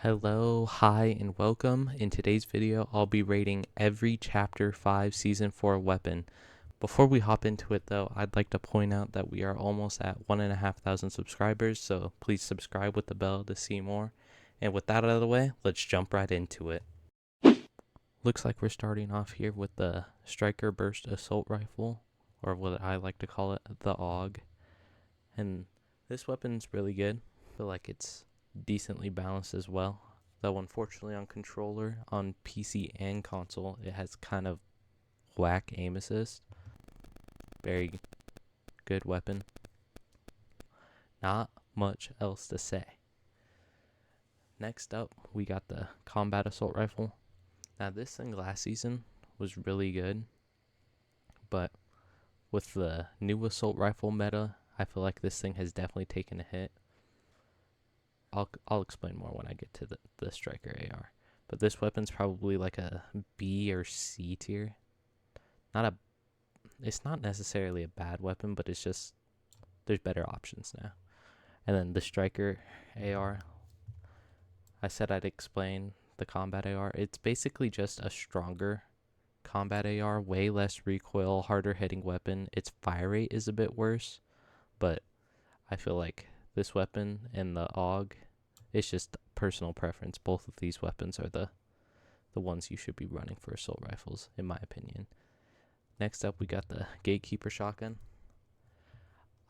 Hello, hi, and welcome. In today's video, I'll be rating every Chapter 5 Season 4 weapon. Before we hop into it though, I'd like to point out that we are almost at 1,500 subscribers, so please subscribe with the bell to see more. And with that out of the way, let's jump right into it. Looks like we're starting off here with the Striker Burst Assault Rifle, or what I like to call it, the AUG. And this weapon's really good. I feel like it's decently balanced as well. Though unfortunately on controller, on PC and console, it has kind of whack aim assist. Very good weapon. Not much else to say. Next up, we got the Combat Assault Rifle. Now this thing last season was really good, but with the new Assault Rifle meta, I feel like this thing has definitely taken a hit. I'll explain more when I get to the Striker AR. But this weapon's probably like a B or C tier. It's not necessarily a bad weapon, but it's just there's better options now. And then the Striker AR, I said I'd explain the Combat AR. It's basically just a stronger Combat AR, way less recoil, harder hitting weapon. Its fire rate is a bit worse, but I feel like this weapon and the AUG, it's just personal preference. Both of these weapons are the ones you should be running for assault rifles, in my opinion. Next up, we got the Gatekeeper shotgun.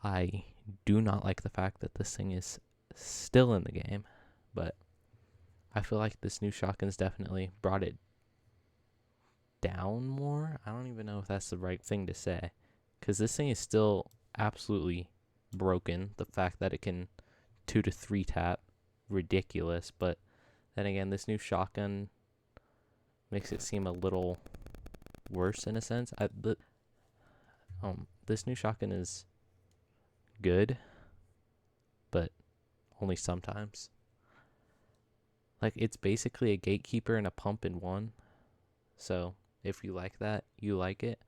I do not like the fact that this thing is still in the game, but I feel like this new shotgun's definitely brought it down more. I don't even know if that's the right thing to say, because this thing is still absolutely broken. The fact that it can 2 to 3 tap, ridiculous. But then again, this new shotgun makes it seem a little worse in a sense. This new shotgun is good, but only sometimes. Like, it's basically a gatekeeper and a pump in one. So if you like that, you like it.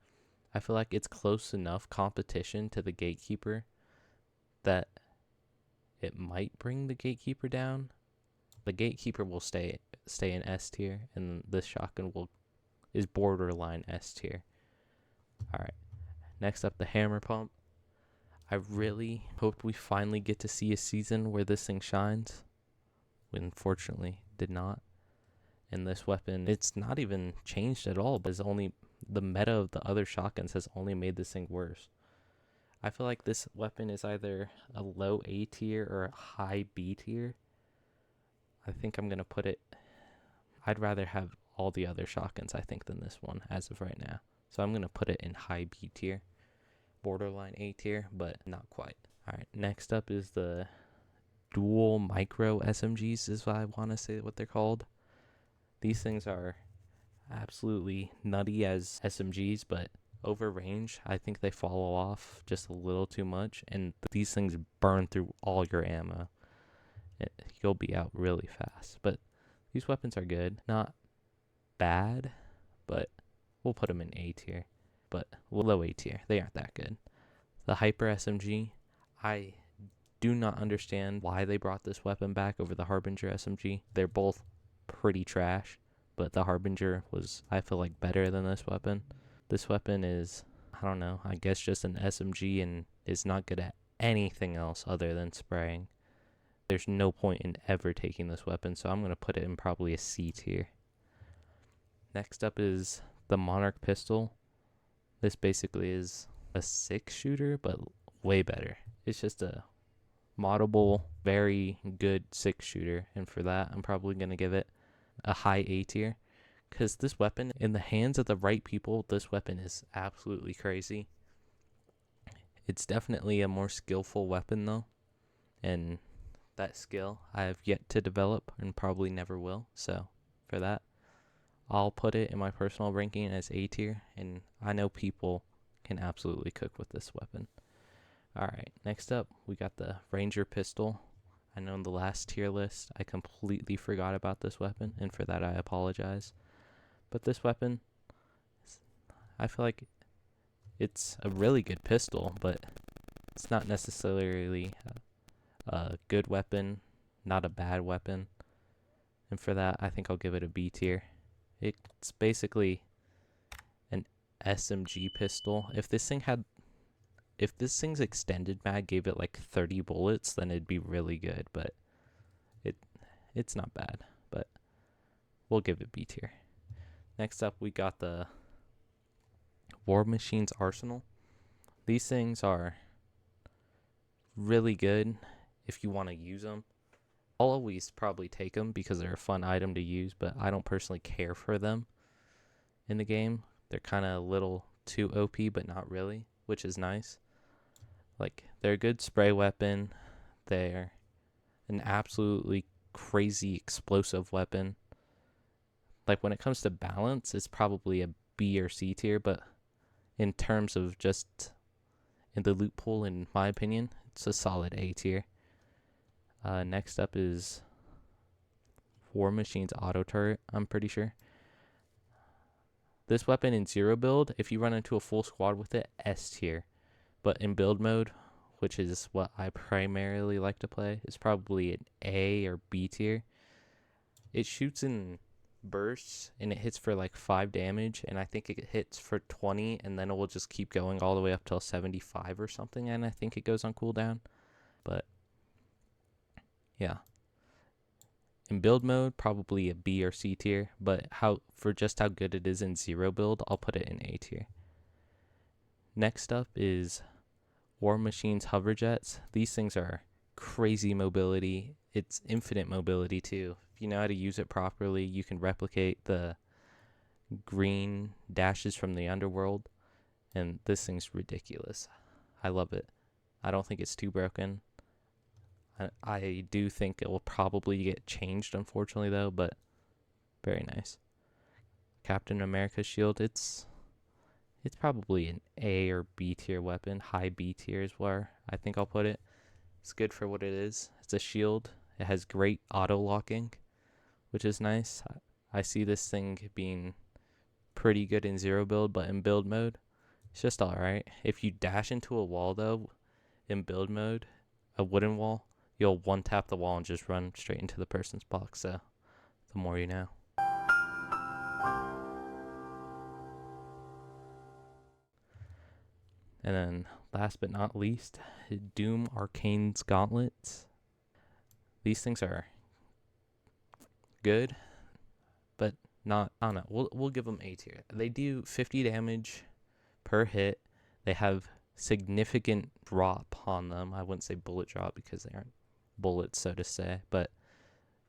I feel like it's close enough competition to the gatekeeper that it might bring the gatekeeper down. The gatekeeper will stay in S tier, and this shotgun is borderline S tier. All right. Next up, the hammer pump. I really hoped we finally get to see a season where this thing shines. We unfortunately did not. And this weapon, it's not even changed at all, but it's only the meta of the other shotguns has only made this thing worse. I feel like this weapon is either a low A tier or a high B tier. I think I'm going to put it, I'd rather have all the other shotguns, I think, than this one as of right now. So I'm going to put it in high B tier. Borderline A tier, but not quite. Alright, next up is the dual micro SMGs, is what I want to say what they're called. These things are absolutely nutty as SMGs, but over range, I think they fall off just a little too much, and these things burn through all your ammo. You'll be out really fast. But these weapons are good. Not bad, but we'll put them in A tier. But low A tier. They aren't that good. The Hyper SMG, I do not understand why they brought this weapon back over the Harbinger SMG. They're both pretty trash, but the Harbinger was, I feel like, better than this weapon. This weapon is, I don't know, I guess just an SMG and is not good at anything else other than spraying. There's no point in ever taking this weapon, so I'm going to put it in probably a C tier. Next up is the Monarch pistol. This basically is a 6-shooter, but way better. It's just a moddable, very good 6-shooter, and for that, I'm probably going to give it a high A tier. Because this weapon, in the hands of the right people, this weapon is absolutely crazy. It's definitely a more skillful weapon, though. And that skill I have yet to develop and probably never will. So, for that, I'll put it in my personal ranking as A tier. And I know people can absolutely cook with this weapon. Alright, next up, we got the Ranger pistol. I know in the last tier list, I completely forgot about this weapon. And for that, I apologize. But this weapon, I feel like it's a really good pistol, but it's not necessarily a good weapon, not a bad weapon. And for that, I think I'll give it a B tier. It's basically an SMG pistol. If this thing's extended mag gave it like 30 bullets, then it'd be really good, but it's not bad, but we'll give it B tier. Next up, we got the War Machine's Arsenal. These things are really good if you want to use them. I'll always probably take them because they're a fun item to use, but I don't personally care for them in the game. They're kind of a little too OP, but not really, which is nice. Like, they're a good spray weapon. They're an absolutely crazy explosive weapon. Like, when it comes to balance, it's probably a B or C tier, but in terms of just in the loot pool, in my opinion, it's a solid A tier. Next up is War Machine's auto turret, I'm pretty sure. This weapon in zero build, if you run into a full squad with it, S tier. But in build mode, which is what I primarily like to play, it's probably an A or B tier. It shoots in bursts and it hits for like 5 damage, and I think it hits for 20, and then it will just keep going all the way up till 75 or something, and I think it goes on cooldown. But yeah, in build mode, probably a B or C tier, but for just how good it is in zero build, I'll put it in A tier. Next up is War Machine's hover jets. These things are crazy mobility. It's infinite mobility too. If you know how to use it properly, you can replicate the green dashes from the underworld, and this thing's ridiculous. I love it. I don't think it's too broken. I do think it will probably get changed, unfortunately, though, but very nice. Captain America's shield, it's probably an A or B tier weapon. High B tier is where I think I'll put it. It's good for what it is. It's a shield. It has great auto locking, which is nice. I see this thing being pretty good in zero build, but in build mode, it's just alright. If you dash into a wall, though, in build mode, a wooden wall, you'll one tap the wall and just run straight into the person's box. So the more you know. And then last but not least, Doom Arcane's Gauntlets. These things are good, but not, I don't know. We'll give them A tier. They do 50 damage per hit. They have significant drop on them. I wouldn't say bullet drop because they aren't bullets, so to say, but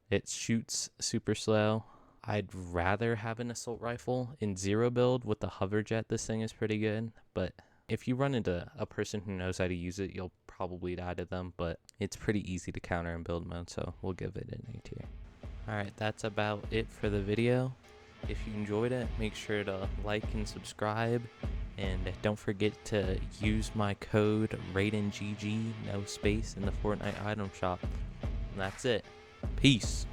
it shoots super slow. I'd rather have an assault rifle in zero build with the hover jet. This thing is pretty good, but if you run into a person who knows how to use it, you'll probably die to them, but it's pretty easy to counter in build mode, so we'll give it an A tier. Alright, that's about it for the video. If you enjoyed it, make sure to like and subscribe, and don't forget to use my code RaidenGG, no space, in the Fortnite item shop. And that's it. Peace.